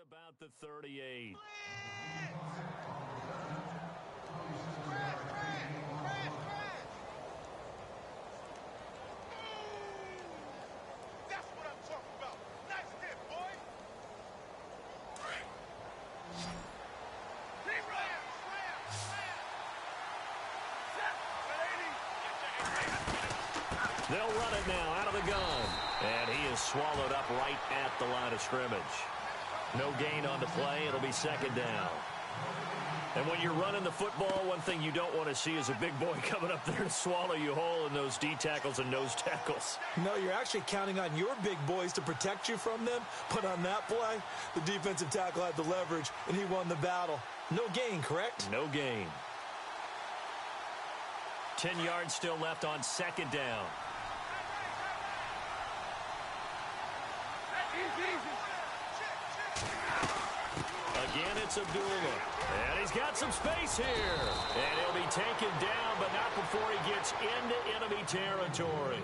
about the 38. That's what I'm talking about. Nice dip, boy. They'll run it now out of the gun. And he is swallowed up right at the line of scrimmage. No gain on the play. It'll be second down. And when you're running the football, one thing you don't want to see is a big boy coming up there to swallow you whole in those D tackles and nose tackles. No, you're actually counting on your big boys to protect you from them. But on that play, the defensive tackle had the leverage, and he won the battle. No gain, correct? No gain. 10 yards still left on second down. Again, it's Abdullah. And he's got some space here. And he'll be taken down, but not before he gets into enemy territory.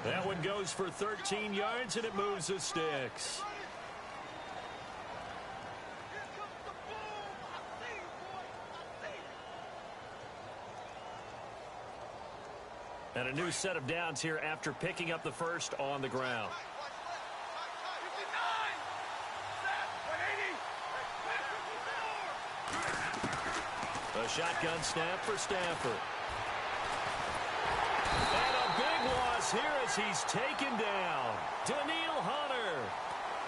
That one goes for 13 yards, and it moves the sticks. And a new set of downs here after picking up the first on the ground. A shotgun snap for Stafford. And a big loss here as he's taken down. Daniil Hunter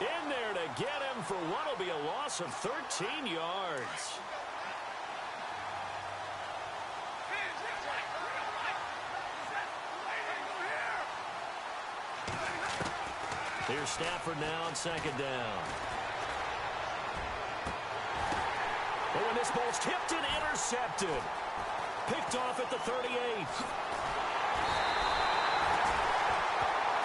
in there to get him for what will be a loss of 13 yards. Here's Stafford now on second down. Oh, and this ball's tipped and intercepted. Picked off at the 38.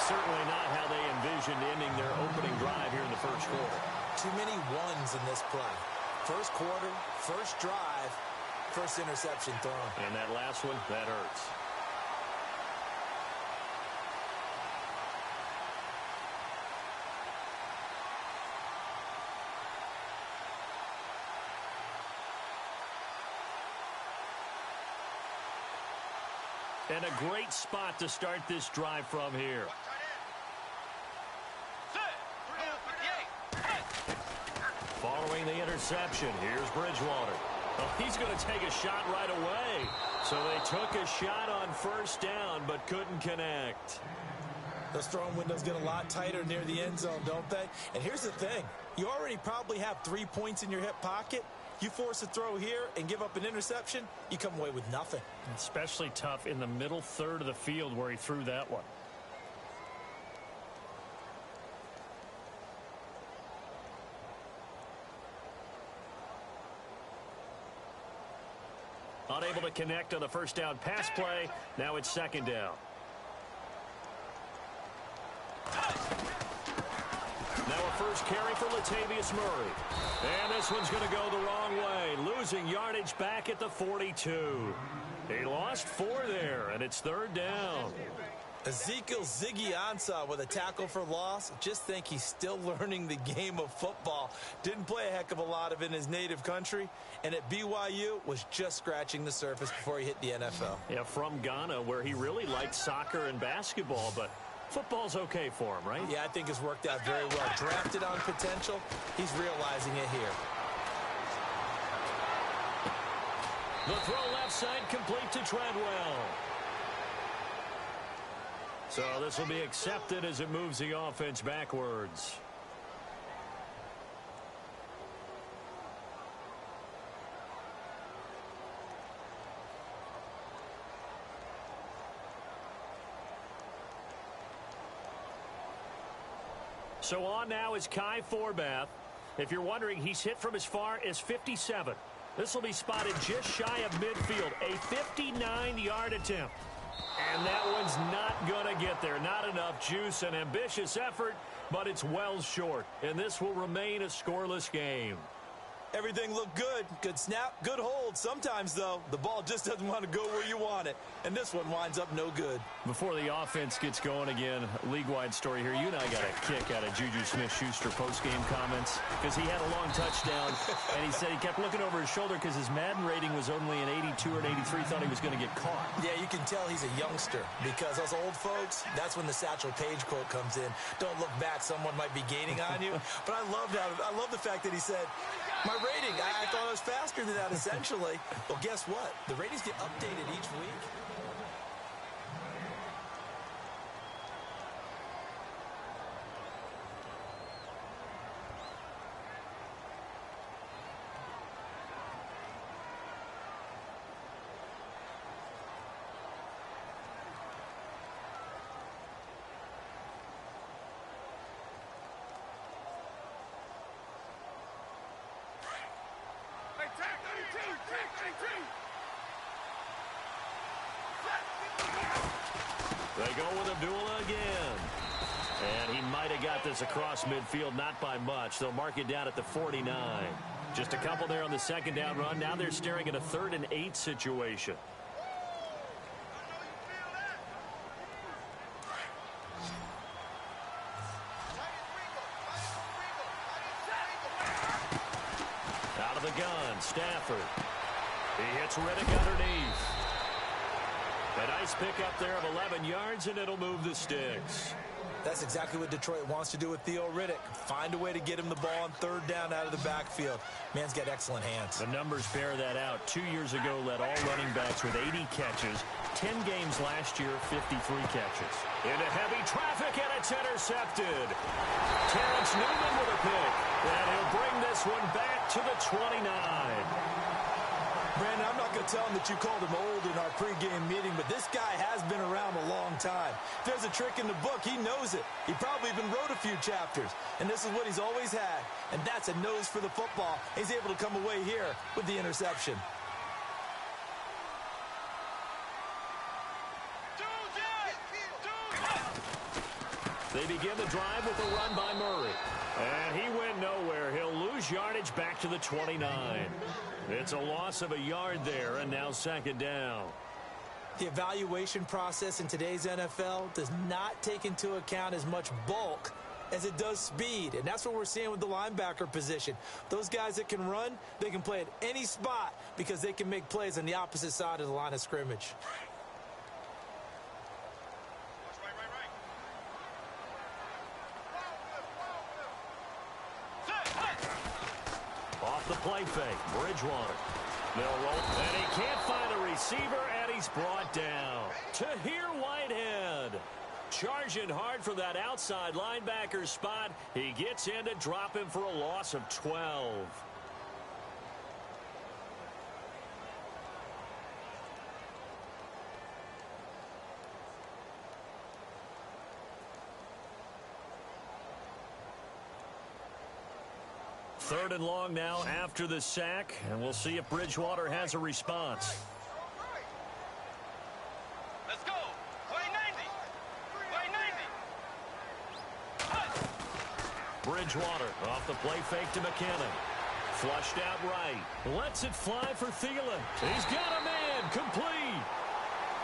Certainly not how they envisioned ending their opening drive here in the first quarter. Too many ones in this play. First quarter, first drive, first interception thrown. And that last one, that hurts. And a great spot to start this drive from here. Following the interception, here's Bridgewater. Oh, he's going to take a shot right away. So they took a shot on first down, but couldn't connect. Those throwing windows get a lot tighter near the end zone, don't they? And here's the thing. You already probably have 3 points in your hip pocket. You force a throw here and give up an interception, you come away with nothing. Especially tough in the middle third of the field where he threw that one. Unable to connect on the first down pass play. Now it's second down. Now a first carry for Latavius Murray. And this one's going to go the wrong way. Losing yardage back at the 42. He lost 4 there, and it's third down. Ezekiel Ziggy Ansah with a tackle for loss. Just think he's still learning the game of football. Didn't play a heck of a lot of it in his native country. And at BYU was just scratching the surface before he hit the NFL. Yeah, from Ghana, where he really liked soccer and basketball, but football's okay for him, right? Yeah, I think it's worked out very well. Drafted on potential. He's realizing it here. The throw left side complete to Treadwell. So this will be accepted as it moves the offense backwards. So on now is Kai Forbath. If you're wondering, he's hit from as far as 57. This will be spotted just shy of midfield. A 59-yard attempt. And that one's not going to get there. Not enough juice. An ambitious effort, but it's well short. And this will remain a scoreless game. Everything looked good. Good snap, good hold. Sometimes, though, the ball just doesn't want to go where you want it. And this one winds up no good. Before the offense gets going again, league-wide story here. You and I got a kick out of Juju Smith-Schuster post-game comments because he had a long touchdown, and he said he kept looking over his shoulder because his Madden rating was only an 82 or an 83, thought he was going to get caught. Yeah, you can tell he's a youngster because us old folks, that's when the Satchel Paige quote comes in. Don't look back, someone might be gaining on you. But I love the fact that he said, my rating, I thought I was faster than that, essentially. Well, guess what? The ratings get updated each week. They go with Abdullah again. And he might have got this across midfield, not by much. They'll mark it down at the 49. Just a couple there on the second down run. Now they're staring at a 3rd and 8 situation. Out of the gun, Stafford. He hits Riddick underneath. A nice pickup there of 11 yards, and it'll move the sticks. That's exactly what Detroit wants to do with Theo Riddick. Find a way to get him the ball on 3rd down out of the backfield. Man's got excellent hands. The numbers bear that out. 2 years ago, led all running backs with 80 catches. 10 games last year, 53 catches. Into heavy traffic, and it's intercepted. Terrence Newman with a pick. And he'll bring this one back to the 29. Brandon, I'm not going to tell him that you called him old in our pregame meeting, but this guy has been around a long time. If there's a trick in the book, he knows it. He probably even wrote a few chapters, and this is what he's always had, and that's a nose for the football. He's able to come away here with the interception. They begin the drive with a run by Murray. And he went nowhere. He'll lose yardage back to the 29. It's a loss of a yard there, and now 2nd down. The evaluation process in today's NFL does not take into account as much bulk as it does speed, and that's what we're seeing with the linebacker position. Those guys that can run, they can play at any spot because they can make plays on the opposite side of the line of scrimmage. Off the play fake, Bridgewater. They'll roll, and he can't find a receiver, and he's brought down. Tahir Whitehead charging hard for that outside linebacker spot. He gets in to drop him for a loss of 12. Third and long now after the sack, and we'll see if Bridgewater has a response. Let's go. Play 90. Play 90. Bridgewater off the play fake to McKinnon. Flushed out right. Lets it fly for Thielen. He's got a man complete.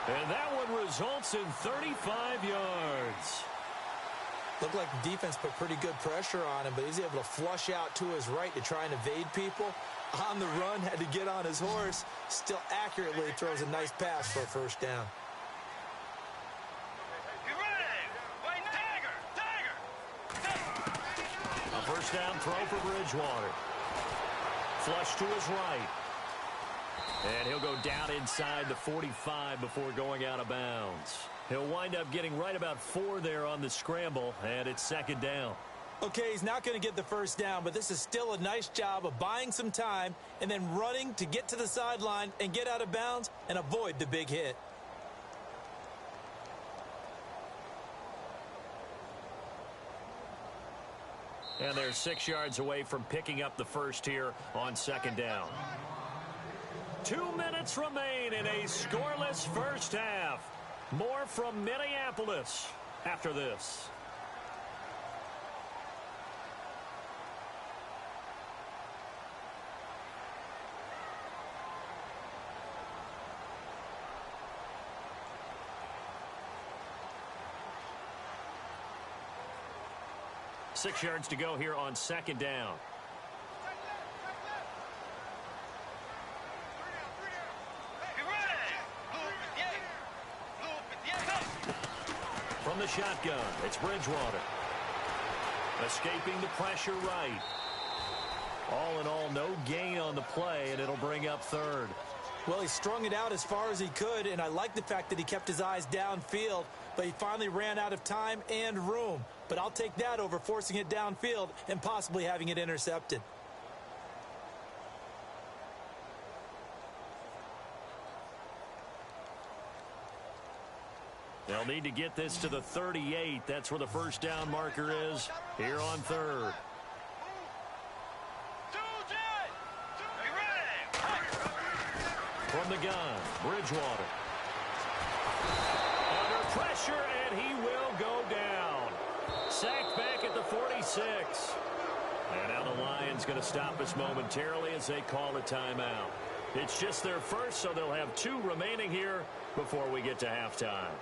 And that one results in 35 yards. Looked like the defense put pretty good pressure on him, but he's able to flush out to his right to try and evade people. On the run, had to get on his horse. Still accurately throws a nice pass for a 1st down. Get ready. Play Tiger. A 1st down throw for Bridgewater. Flush to his right. And he'll go down inside the 45 before going out of bounds. He'll wind up getting right about 4 there on the scramble, and it's 2nd down. Okay, he's not going to get the 1st down, but this is still a nice job of buying some time and then running to get to the sideline and get out of bounds and avoid the big hit. And they're 6 yards away from picking up the first here on 2nd down. 2 minutes remain in a scoreless first half. More from Minneapolis after this. 6 yards to go here on second down. From the shotgun, it's Bridgewater. Escaping the pressure right. All in all, no gain on the play, and it'll bring up third. Well, he strung it out as far as he could, and I like the fact that he kept his eyes downfield, but he finally ran out of time and room. But I'll take that over forcing it downfield and possibly having it intercepted. They'll need to get this to the 38. That's where the first down marker is here on third. From the gun, Bridgewater. Under pressure, and he will go down. Sacked back at the 46. And now the Lions going to stop us momentarily as they call a timeout. It's just their first, so they'll have 2 remaining here before we get to halftime.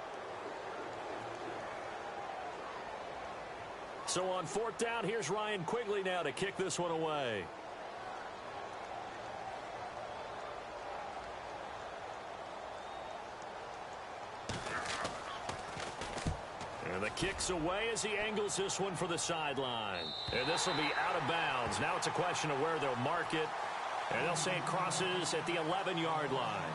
So on 4th down, here's Ryan Quigley now to kick this one away. And the kick's away as he angles this one for the sideline. And this will be out of bounds. Now it's a question of where they'll mark it. And they'll say it crosses at the 11-yard line.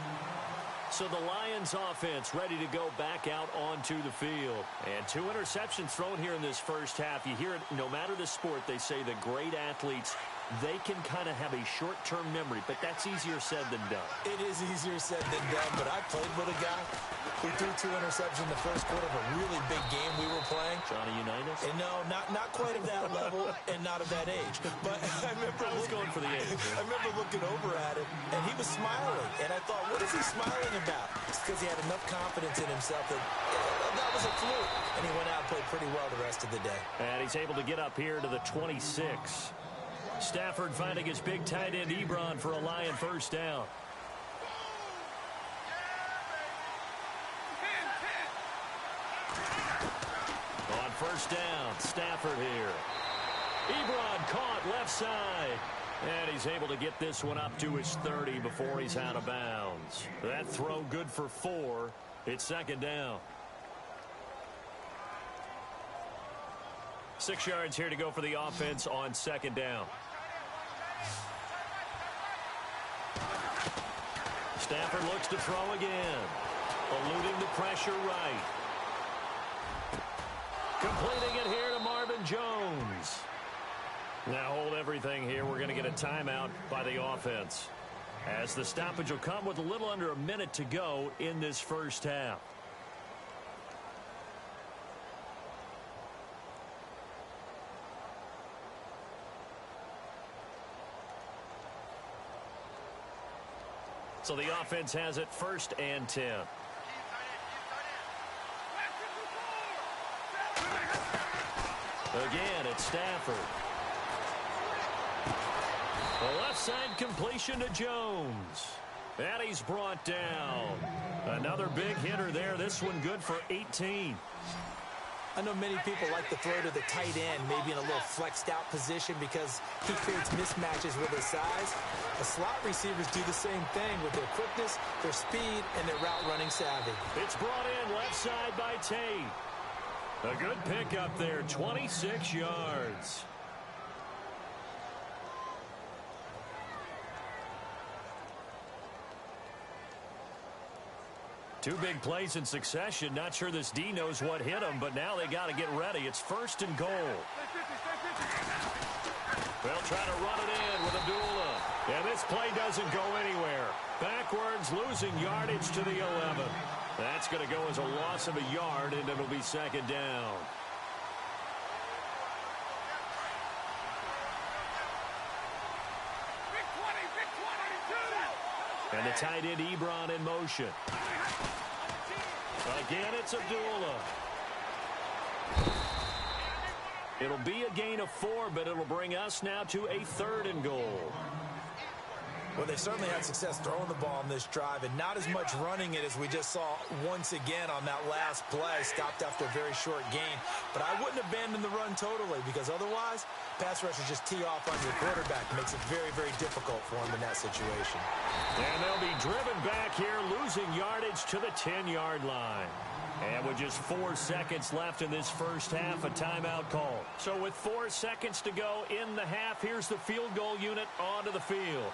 So the Lions offense ready to go back out onto the field. And 2 interceptions thrown here in this first half. You hear it no matter the sport, they say the great athletes, they can kind of have a short-term memory, but that's easier said than done. It is easier said than done, but I played with a guy who threw 2 interceptions in the first quarter of a really big game we were playing. Johnny Unitas? And no, not quite of that level and not of that age. But I remember going for the age. I remember looking over at him, and he was smiling. And I thought, what is he smiling about? It's because he had enough confidence in himself that that was a fluke. And he went out and played pretty well the rest of the day. And he's able to get up here to the 26. Stafford finding his big tight end Ebron for a Lion first down. On first down, Stafford here. Ebron caught left side. And he's able to get this one up to his 30 before he's out of bounds. That throw good for 4. It's second down. 6 yards here to go for the offense on second down. Stafford looks to throw again. Eluding the pressure right. Completing it here to Marvin Jones. Now hold everything here. We're going to get a timeout by the offense, as the stoppage will come with a little under a minute to go in this first half. So the offense has it 1st and 10. Again, it's Stafford. The left side completion to Jones. And he's brought down. Another big hitter there. This one good for 18. I know many people like to throw to the tight end, maybe in a little flexed out position because he creates mismatches with his size. The slot receivers do the same thing with their quickness, their speed, and their route running savvy. It's brought in left side by Tate. A good pickup there, 26 yards. Two big plays in succession. Not sure this D knows what hit him, but now they got to get ready. It's 1st and goal. They'll try to run it in with Abdullah. And this play doesn't go anywhere. Backwards, losing yardage to the 11. That's going to go as a loss of a yard, and it'll be second down. And the tight end Ebron in motion. Again, it's Abdullah. It'll be a gain of 4, but it'll bring us now to a 3rd and goal. Well, they certainly had success throwing the ball on this drive, and not as much running it as we just saw once again on that last play. Stopped after a very short gain. But I wouldn't abandon the run totally, because otherwise, pass rushers just tee off on your quarterback. It makes it very, very difficult for him in that situation. And they'll be driven back here, losing yardage to the 10-yard line. And with just 4 seconds left in this first half, a timeout call. So with 4 seconds to go in the half, here's the field goal unit onto the field.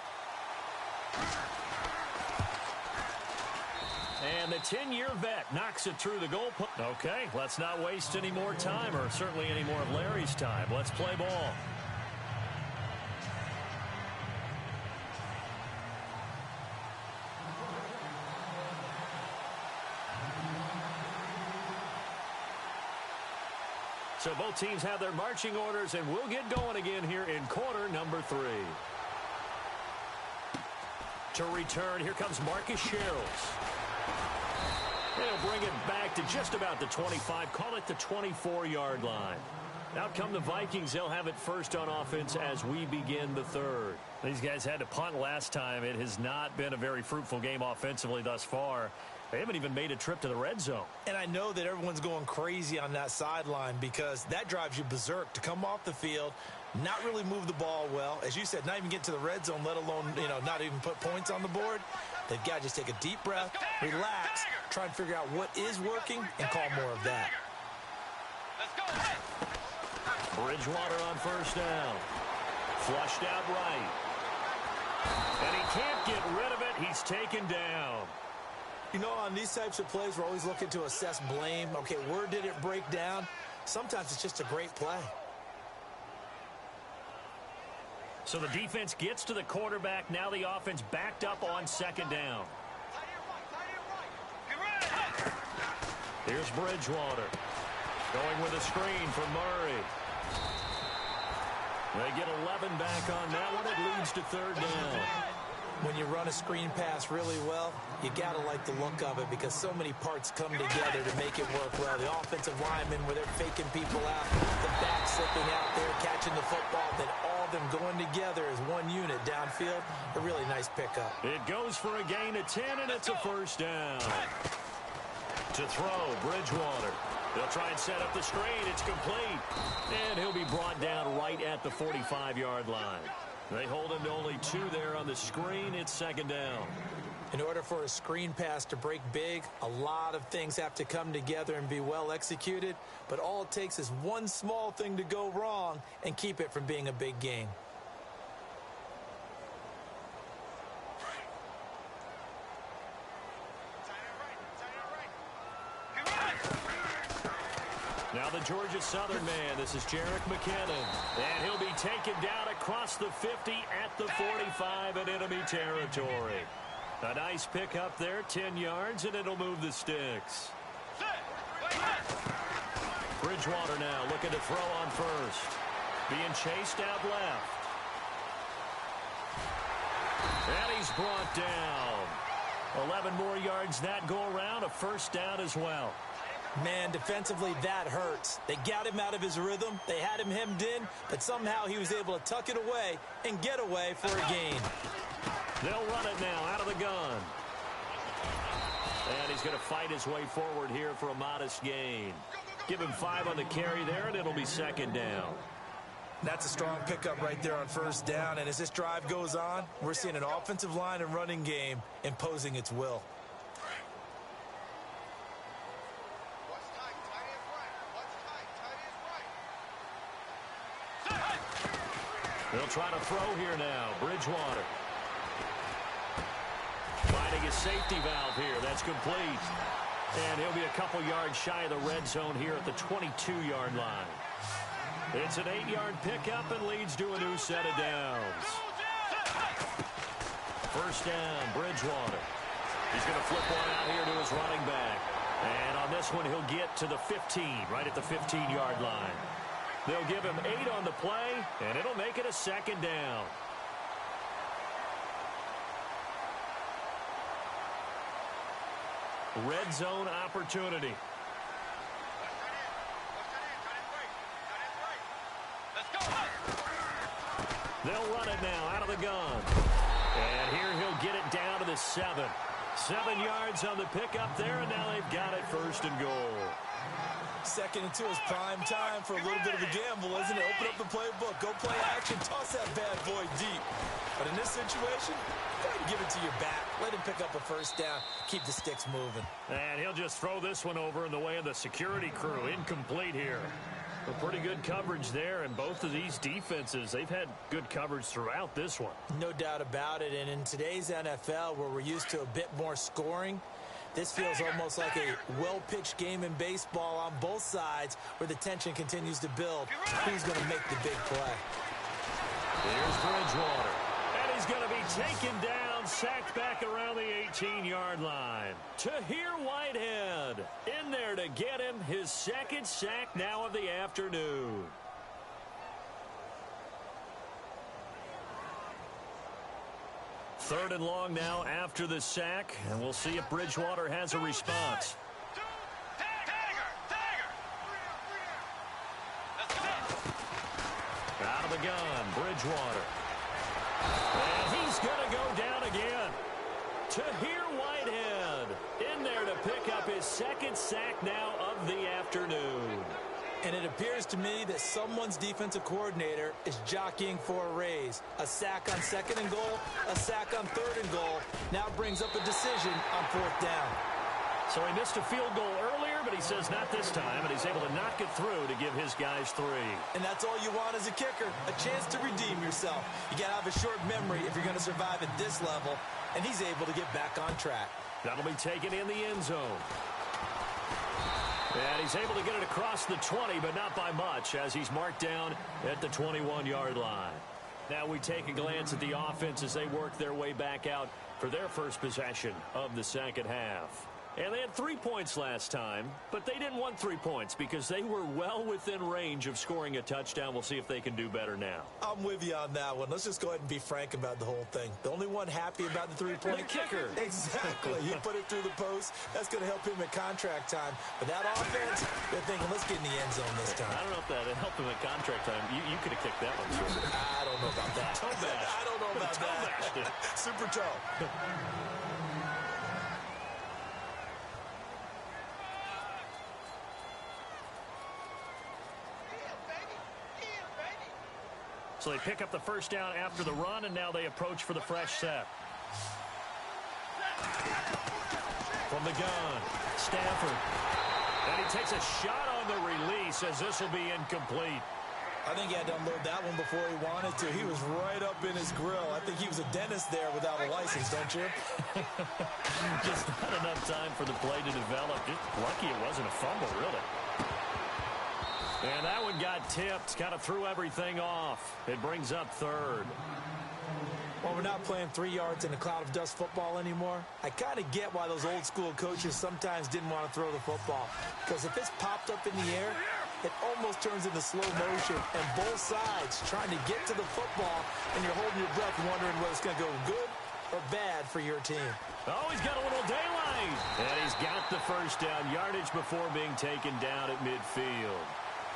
And the 10-year vet knocks it through the goal post. Okay, let's not waste any more time, or certainly any more of Larry's time. Let's play ball. So both teams have their marching orders, and we'll get going again here in quarter number 3. To return, here comes Marcus Sherrills. They'll bring it back to just about the 25, call it the 24-yard line. Out come the Vikings. They'll have it first on offense as we begin the third. These guys had to punt last time. It has not been a very fruitful game offensively thus far. They haven't even made a trip to the red zone. And I know that everyone's going crazy on that sideline because that drives you berserk to come off the field, not really move the ball well. As you said, not even get to the red zone, let alone, not even put points on the board. They've got to just take a deep breath, relax, try and figure out what is working, and call more of that. Bridgewater on first down. Flushed out right. And he can't get rid of it. He's taken down. On these types of plays, we're always looking to assess blame. Okay, where did it break down? Sometimes it's just a great play. So the defense gets to the quarterback. Now the offense backed up on second down. Here's Bridgewater. Going with a screen for Murray. They get 11 back on that one. It leads to third down. When you run a screen pass really well, you got to like the look of it because so many parts come together to make it work well. The offensive linemen, where they're faking people out, the back slipping out there, catching the football, then all of them going together as one unit downfield. A really nice pickup. It goes for a gain of 10, and it's a first down. To throw, Bridgewater. They'll try and set up the screen. It's complete. And he'll be brought down right at the 45-yard line. They hold him to only 2 there on the screen. It's second down. In order for a screen pass to break big, a lot of things have to come together and be well executed. But all it takes is one small thing to go wrong and keep it from being a big gain. Now the Georgia Southern man, this is Jerick McKinnon. And he'll be taken down across the 50 at the 45 in enemy territory. A nice pickup there, 10 yards, and it'll move the sticks. Bridgewater now looking to throw on first. Being chased out left. And he's brought down. 11 more yards that go around, a first down as well. Man, defensively, that hurts. They got him out of his rhythm. They had him hemmed in, but somehow he was able to tuck it away and get away for a gain. They'll run it now out of the gun. And he's going to fight his way forward here for a modest gain. Give him 5 on the carry there, and it'll be second down. That's a strong pickup right there on first down. And as this drive goes on, we're seeing an offensive line and running game imposing its will. They'll try to throw here now. Bridgewater. Finding a safety valve here. That's complete. And he'll be a couple yards shy of the red zone here at the 22-yard line. It's an 8-yard pickup and leads to a new set of downs. First down, Bridgewater. He's going to flip one out here to his running back. And on this one, he'll get to the 15, right at the 15-yard line. They'll give him 8 on the play, and it'll make it a second down. Red zone opportunity. They'll run it now out of the gun. And here he'll get it down to the 7. 7 yards on the pickup there, and now they've got it 1st and goal. 2nd and 2 is prime time for a little bit of a gamble, isn't it? Open up the playbook, go play action, toss that bad boy deep. But in this situation, go ahead and give it to your back. Let him pick up a 1st down. Keep the sticks moving. And he'll just throw this one over in the way of the security crew. Incomplete here. A pretty good coverage there, and both of these defenses, they've had good coverage throughout this one. No doubt about it. And in today's NFL, where we're used to a bit more scoring, this feels almost like a well-pitched game in baseball on both sides where the tension continues to build. Who's going to make the big play? Here's Bridgewater. And he's going to be taken down, sacked back around the 18-yard line. Tahir Whitehead in there to get him his 2nd sack now of the afternoon. Third and long now after the sack, and we'll see if Bridgewater has a response. Out of the gun, Bridgewater. And he's going to go down again. Tahir Whitehead in there to pick up his 2nd sack now of the afternoon. And it appears to me that someone's defensive coordinator is jockeying for a raise. A sack on 2nd and goal, a sack on 3rd and goal. Now brings up a decision on 4th down. So he missed a field goal earlier, but he says not this time, and he's able to knock it through to give his guys 3. And that's all you want as a kicker, a chance to redeem yourself. You got to have a short memory if you're going to survive at this level, and he's able to get back on track. That'll be taken in the end zone. And he's able to get it across the 20, but not by much, as he's marked down at the 21-yard line. Now we take a glance at the offense as they work their way back out for their first possession of the 2nd half. And they had 3 points last time, but they didn't want 3 points because they were well within range of scoring a touchdown. We'll see if they can do better now. I'm with you on that one. Let's just go ahead and be frank about the whole thing. The only one happy about the 3-point the kicker. Exactly. He put it through the post. That's going to help him at contract time. But that offense, they're thinking, let's get in the end zone this time. I don't know if that helped him at contract time. You could have kicked that one, too. I don't know about that. Toe bash. I don't know about that. Super toe. So they pick up the 1st down after the run, and now they approach for the fresh set. From the gun, Stafford. And he takes a shot on the release as this will be incomplete. I think he had to unload that one before he wanted to. He was right up in his grill. I think he was a dentist there without a license, don't you? Just not enough time for the play to develop. Just lucky it wasn't a fumble, really. And that one got tipped, kind of threw everything off. It brings up 3rd. Well, we're not playing 3 yards in a cloud of dust football anymore. I kind of get why those old school coaches sometimes didn't want to throw the football. Because if it's popped up in the air, it almost turns into slow motion. And both sides trying to get to the football, and you're holding your breath wondering whether it's going to go good or bad for your team. Oh, he's got a little daylight. And he's got the 1st down, yardage before being taken down at midfield.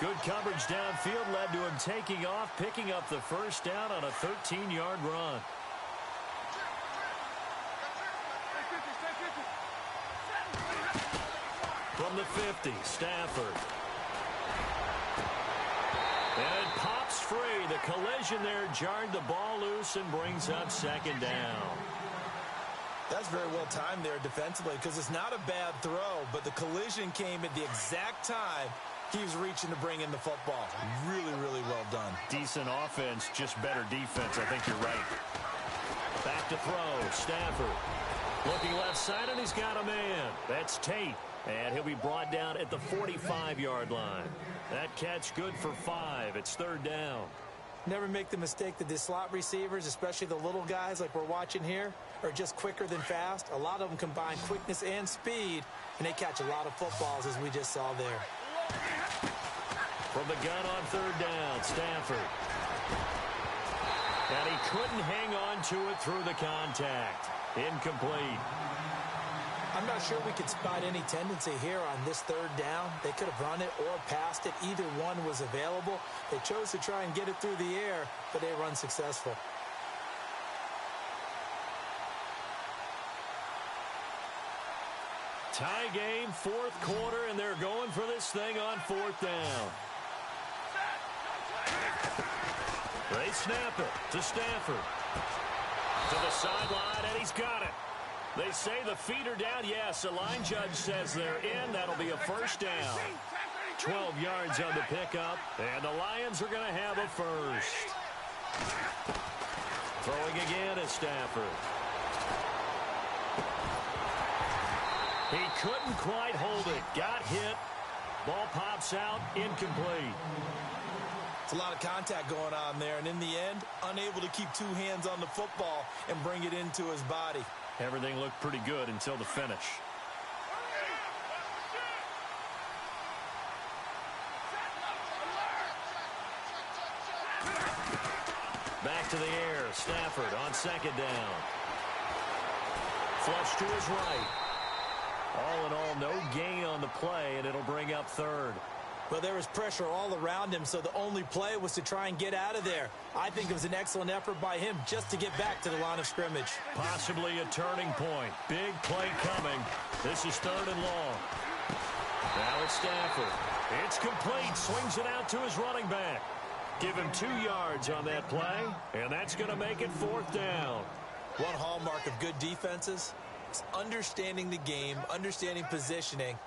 Good coverage downfield led to him taking off, picking up the 1st down on a 13-yard run. From the 50, Stafford. And it pops free. The collision there jarred the ball loose and brings up 2nd down. That's very well timed there defensively because it's not a bad throw, but the collision came at the exact time he was reaching to bring in the football. Really, really well done. Decent offense, just better defense. I think you're right. Back to throw. Stafford looking left side, and he's got a man. That's Tate. And he'll be brought down at the 45-yard line. That catch good for 5. It's 3rd down. Never make the mistake that the slot receivers, especially the little guys like we're watching here, are just quicker than fast. A lot of them combine quickness and speed, and they catch a lot of footballs, as we just saw there. From the gun on 3rd down, Stafford. And he couldn't hang on to it through the contact. Incomplete. I'm not sure we could spot any tendency here on this 3rd down. They could have run it or passed it. Either one was available. They chose to try and get it through the air, but they were unsuccessful. Tie game, fourth quarter, and they're going for this thing on fourth down. They snap it to Stafford. To the sideline, and he's got it. They say the feet are down. Yes, the line judge says they're in. That'll be a first down. 12 yards on the pickup, and the Lions are going to have a first. Throwing again is Stafford. He couldn't quite hold it. Got hit. Ball pops out. Incomplete. It's a lot of contact going on there, and in the end, unable to keep two hands on the football and bring it into his body. Everything looked pretty good until the finish. Back to the air. Stafford on second down. Flush to his right. All in all, no gain on the play, and it'll bring up third. Well, there was pressure all around him, so the only play was to try and get out of there. I think it was an excellent effort by him just to get back to the line of scrimmage. Possibly a turning point. Big play coming. This is third and long. Now it's Stafford. It's complete. Swings it out to his running back. Give him 2 yards on that play, and that's going to make it fourth down. One hallmark of good defenses is understanding the game, understanding positioning,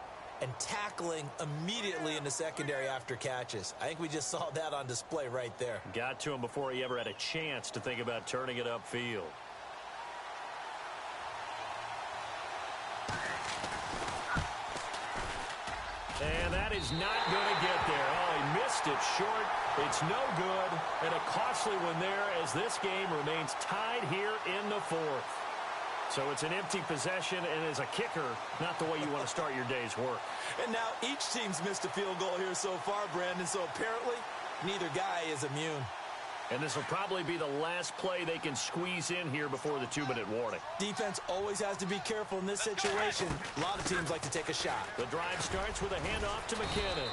and tackling immediately in the secondary after catches. I think we just saw that on display right there. Got to him before he ever had a chance to think about turning it upfield. And that is not going to get there. Oh, he missed it short. It's no good. And a costly one there as this game remains tied here in the fourth. So it's an empty possession, and as a kicker, not the way you want to start your day's work. And now each team's missed a field goal here so far, Brandon, so apparently neither guy is immune. And this will probably be the last play they can squeeze in here before the 2-minute warning. Defense always has to be careful in this situation. A lot of teams like to take a shot. The drive starts with a handoff to McKinnon.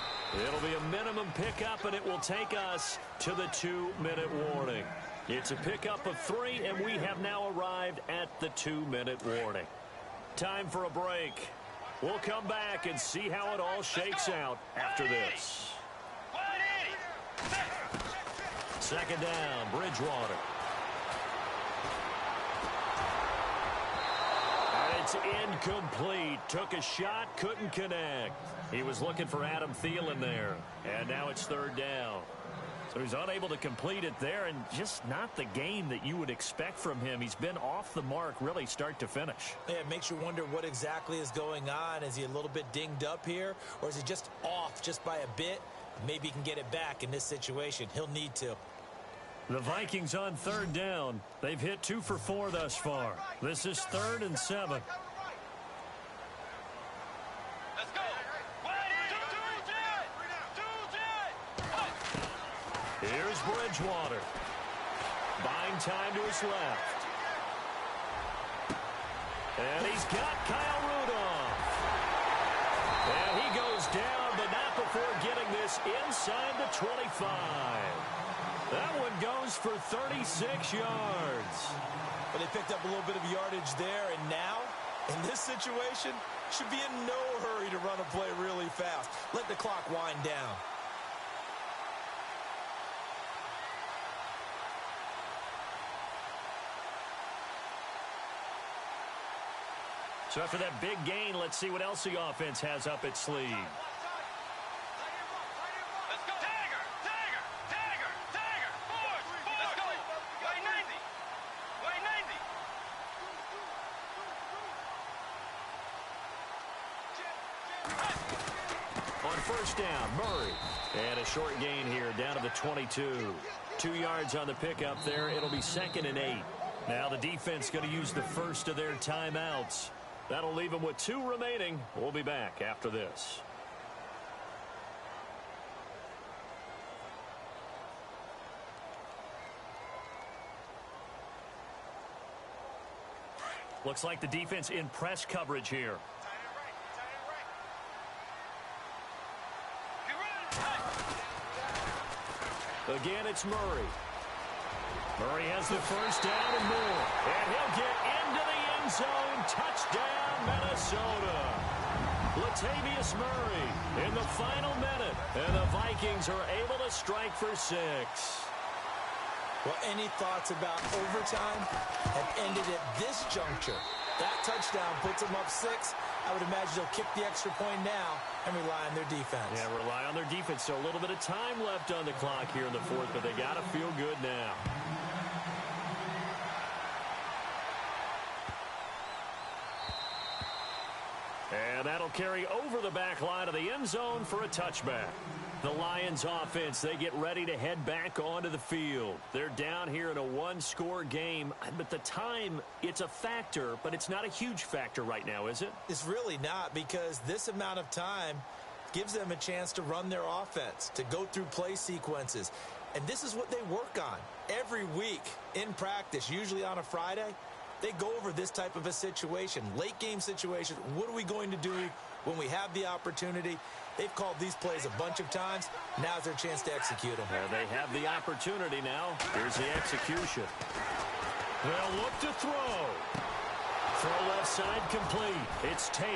It'll be a minimum pickup, and it will take us to the 2-minute warning. It's a pickup of 3, and we have now arrived at the 2-minute warning. Time for a break. We'll come back and see how it all shakes out after this. Second down, Bridgewater. And it's incomplete. Took a shot, couldn't connect. He was looking for Adam Thielen there. And now it's third down. So he's unable to complete it there, and just not the game that you would expect from him. He's been off the mark really start to finish. Yeah, it makes you wonder what exactly is going on. Is he a little bit dinged up here, or is he just off just by a bit? Maybe he can get it back in this situation. He'll need to. The Vikings on third down. They've hit 2 for 4 thus far. This is 3rd and 7. Let's go. Here's Bridgewater. Buying time to his left. And he's got Kyle Rudolph. And he goes down, but not before getting this inside the 25. That one goes for 36 yards. But they picked up a little bit of yardage there, and now, in this situation, should be in no hurry to run a play really fast. Let the clock wind down. So after that big gain, let's see what else the offense has up its sleeve. Let's go. Tiger. Forward. Let's go. Way 90. On first down, Murray. And a short gain here down to the 22. 2 yards on the pickup there. It'll be 2nd and 8. Now the defense going to use the first of their timeouts. That'll leave them with 2 remaining. We'll be back after this. Looks like the defense in press coverage here. Again, it's Murray. Murray has the first down and more. And he'll get into the end zone. Touchdown, Minnesota. Latavius Murray in the final minute. And the Vikings are able to strike for 6. Well, any thoughts about overtime have ended at this juncture. That touchdown puts them up 6. I would imagine they'll kick the extra point now and rely on their defense. Yeah, rely on their defense. So a little bit of time left on the clock here in the fourth, but they got to feel good now. And that'll carry over the back line of the end zone for a touchback. The Lions offense, they get ready to head back onto the field. They're down here in a one-score game, but the time, it's a factor, but it's not a huge factor right now, is it? It's really not, because this amount of time gives them a chance to run their offense, to go through play sequences. And this is what they work on every week in practice, usually on a Friday. They go over this type of a situation, late game situation. What are we going to do when we have the opportunity? They've called these plays a bunch of times. Now's their chance to execute them. They have the opportunity now. Here's the execution. They'll look to throw. Throw left side complete. It's Tate.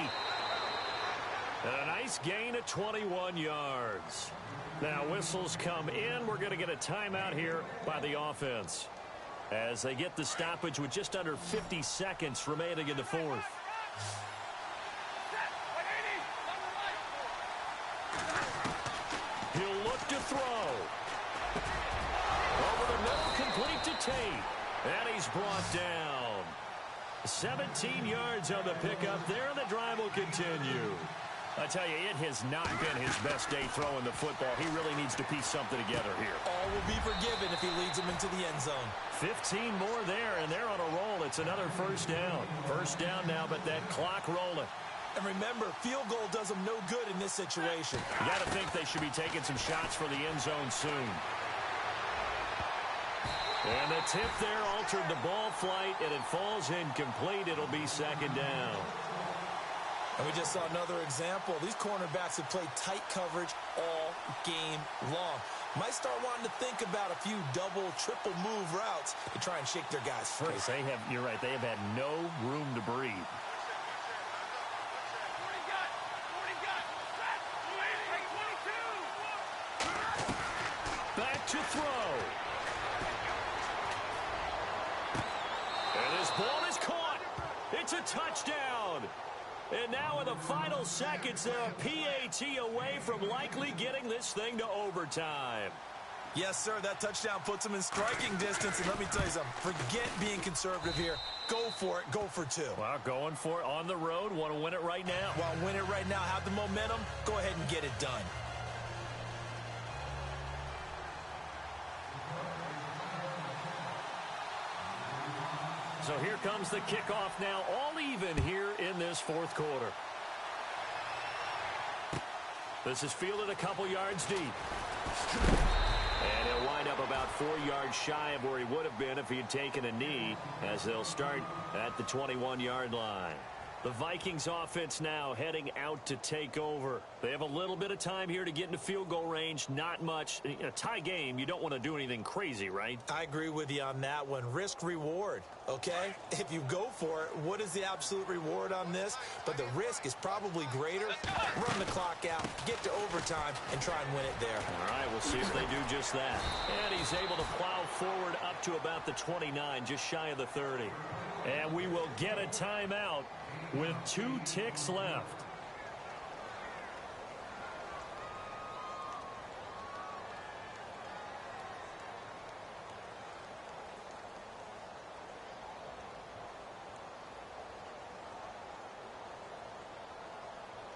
And a nice gain of 21 yards. Now whistles come in. We're going to get a timeout here by the offense, as they get the stoppage with just under 50 seconds remaining in the fourth. He'll look to throw. Over the middle, complete to Tate. And he's brought down. 17 yards on the pickup there, and the drive will continue. I tell you, it has not been his best day throwing the football. He really needs to piece something together here. All will be forgiven if he leads them into the end zone. 15 more there, and they're on a roll. It's another first down. First down now, but that clock rolling. And remember, field goal does them no good in this situation. You got to think they should be taking some shots for the end zone soon. And the tip there altered the ball flight, and it falls incomplete. It'll be second down. And we just saw another example. These cornerbacks have played tight coverage all game long. Might start wanting to think about a few double, triple move routes to try and shake their guys free. You're right, they have had no room to breathe. Back to throw. And his ball is caught. It's a touchdown. And now in the final seconds, they're a PAT away from likely getting this thing to overtime. Yes, sir, that touchdown puts them in striking distance. And let me tell you something, forget being conservative here. Go for it, go for 2. Well, going for it on the road, want to win it right now. Want to win it right now, have the momentum, go ahead and get it done. So here comes the kickoff now, all even here in this fourth quarter. This is fielded a couple yards deep. And he'll wind up about 4 yards shy of where he would have been if he had taken a knee, as they'll start at the 21-yard line. The Vikings offense now heading out to take over. They have a little bit of time here to get into field goal range. Not much. In a tie game, you don't want to do anything crazy, right? I agree with you on that one. Risk reward, okay? If you go for it, what is the absolute reward on this? But the risk is probably greater. Run the clock out, get to overtime, and try and win it there. All right, we'll see if they do just that. And he's able to plow forward up to about the 29, just shy of the 30. And we will get a timeout with 2 ticks left.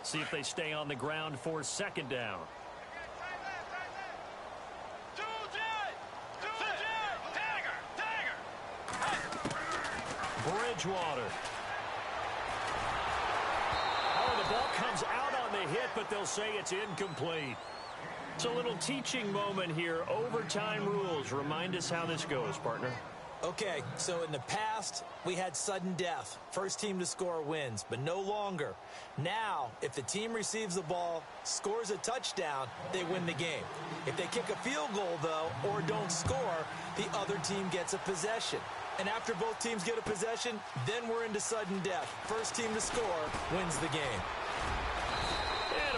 See if they stay on the ground for second down. Bridgewater. The ball comes out on the hit, but they'll say it's incomplete. It's a little teaching moment here. Overtime rules. Remind us how this goes, partner. Okay, so in the past, we had sudden death. First team to score wins, but no longer. Now, if the team receives the ball, scores a touchdown, they win the game. If they kick a field goal, though, or don't score, the other team gets a possession. And after both teams get a possession, then we're into sudden death. First team to score wins the game.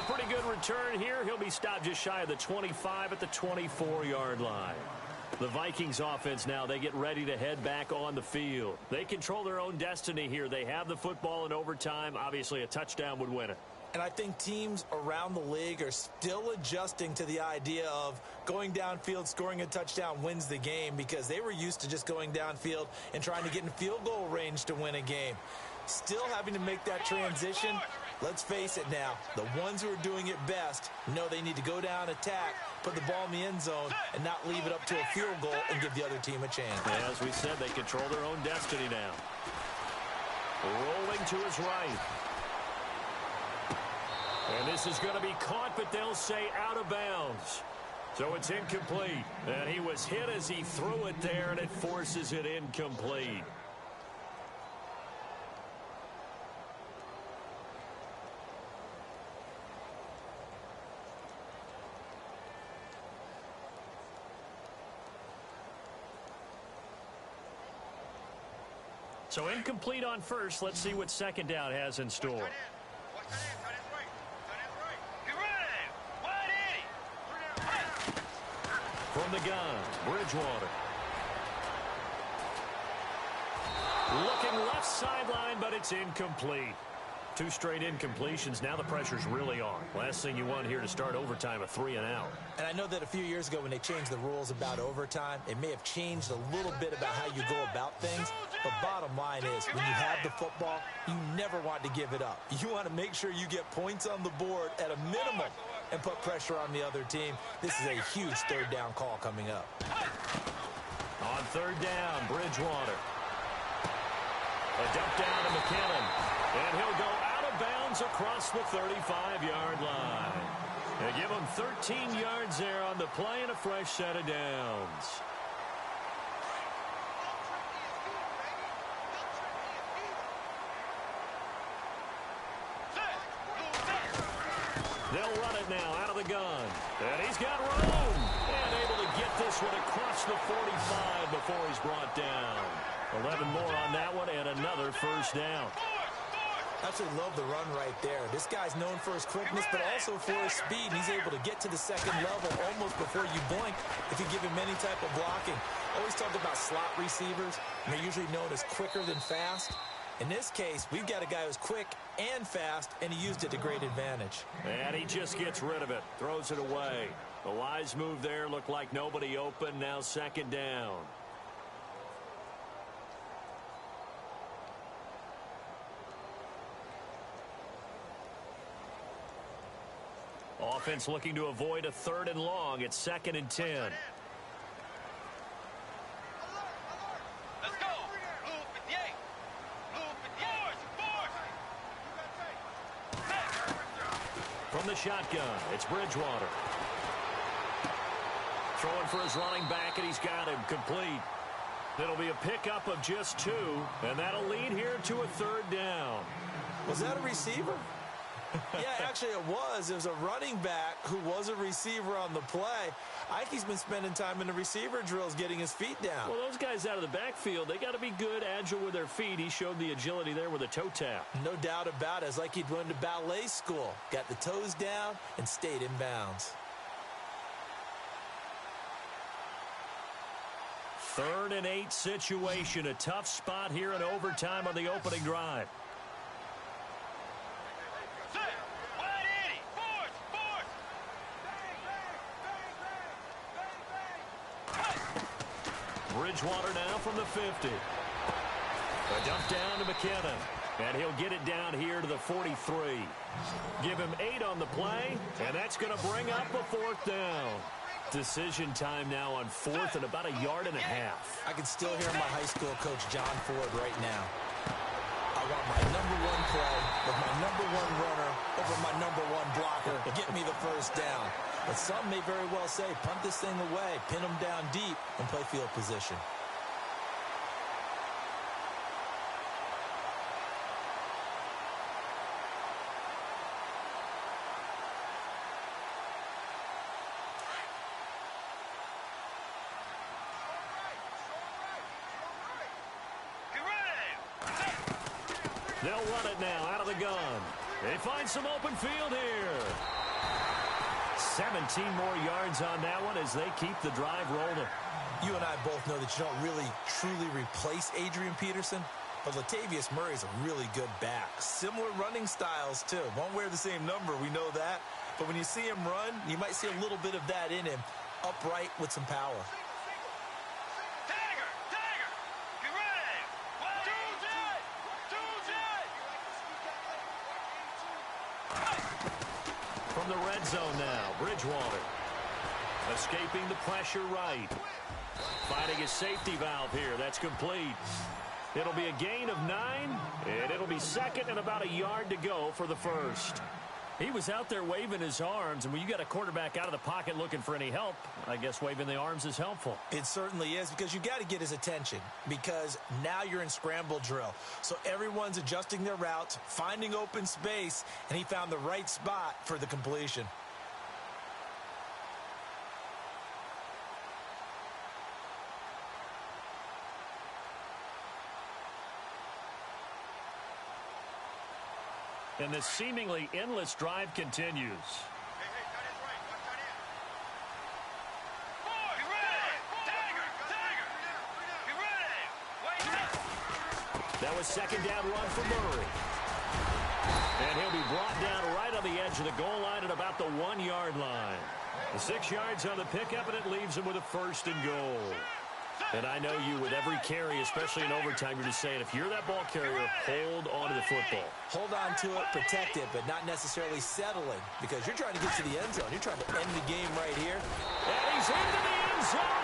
a pretty good return here. He'll be stopped just shy of the 25 at the 24-yard line. The Vikings offense now, they get ready to head back on the field. They control their own destiny here. They have the football in overtime. Obviously, a touchdown would win it. And I think teams around the league are still adjusting to the idea of going downfield, scoring a touchdown wins the game, because they were used to just going downfield and trying to get in field goal range to win a game. Still having to make that transition. Let's face it now, the ones who are doing it best know they need to go down, attack, put the ball in the end zone, and not leave it up to a field goal and give the other team a chance. As we said, they control their own destiny now. Rolling to his right. And this is going to be caught, but they'll say out of bounds. So it's incomplete. And he was hit as he threw it there, and it forces it incomplete. So incomplete on first. Let's see what second down has in store. From the gun, Bridgewater. Looking left sideline, but it's incomplete. Two straight incompletions. Now the pressure's really on. Last thing you want here to start overtime, a 3-and-out. And I know that a few years ago when they changed the rules about overtime, it may have changed a little bit about how you go about things. But bottom line is, when you have the football, you never want to give it up. You want to make sure you get points on the board at a minimum and put pressure on the other team. This is a huge third down call coming up. On third down, Bridgewater. A dump down to McKinnon. And he'll go out of bounds across the 35-yard line. They give him 13 yards there on the play and a fresh set of downs. They'll run it now out of the gun. And he's got room. And able to get this one across the 45 before he's brought down. 11 more on that one and another first down. Absolutely love the run right there. This guy's known for his quickness, but also for his speed. And he's able to get to the second level almost before you blink if you give him any type of blocking. Always talk about slot receivers, and they're usually known as quicker than fast. In this case, we've got a guy who's quick and fast, and he used it to great advantage. And he just gets rid of it, throws it away. The wise move there, looked like nobody open. Now second down. Offense looking to avoid a third and long. It's 2nd and 10. Let's go. Blue 58. Blue 58. From the shotgun, it's Bridgewater. Throwing for his running back, and he's got him complete. It'll be a pickup of just 2, and that'll lead here to a third down. Was that a receiver? Yeah, actually it was. It was a running back who was a receiver on the play. I think he's been spending time in the receiver drills getting his feet down. Well, those guys out of the backfield, they got to be good, agile with their feet. He showed the agility there with a toe tap. No doubt about it. It's like he'd run to ballet school. Got the toes down and stayed in bounds. 3rd and 8 situation. A tough spot here in overtime on the opening drive. Bridgewater now from the 50. A dump down to McKinnon. And he'll get it down here to the 43. Give him 8 on the play, and that's going to bring up a 4th down. Decision time now on 4th and about 1.5 yards. I can still hear my high school coach, John Ford, right now. I want my number 1 play with my number 1 runner over my number 1 blocker. Get me the first down. But some may very well say, punt this thing away, pin them down deep, and play field position. They'll run it now out of the gun. They find some open field here. 17 more yards on that one as they keep the drive rolling. You and I both know that you don't really truly replace Adrian Peterson, but Latavius Murray is a really good back. Similar running styles, too. Won't wear the same number, we know that. But when you see him run, you might see a little bit of that in him, upright with some power. Tiger! Tiger! Get ready! 2-2! From the red zone now, Bridgewater. Escaping the pressure right. Finding a safety valve here. That's complete. It'll be a gain of 9, and it'll be second and about a yard to go for the first. He was out there waving his arms, and when you got a quarterback out of the pocket looking for any help, I guess waving the arms is helpful. It certainly is, because you got to get his attention, because now you're in scramble drill. So everyone's adjusting their routes, finding open space, and he found the right spot for the completion. And this seemingly endless drive continues. Hey, that is right. Watch that in. Boy, get ready! Tiger! Tiger! Get ready! Wait up! That was second down run for Murray. And he'll be brought down right on the edge of the goal line at about the 1-yard line. The 6 yards on the pickup, and it leaves him with a first and goal. And I know you, with every carry, especially in overtime, you're just saying, if you're that ball carrier, hold on to the football. Hold on to it, protect it, but not necessarily settling, because you're trying to get to the end zone. You're trying to end the game right here. And he's into the end zone.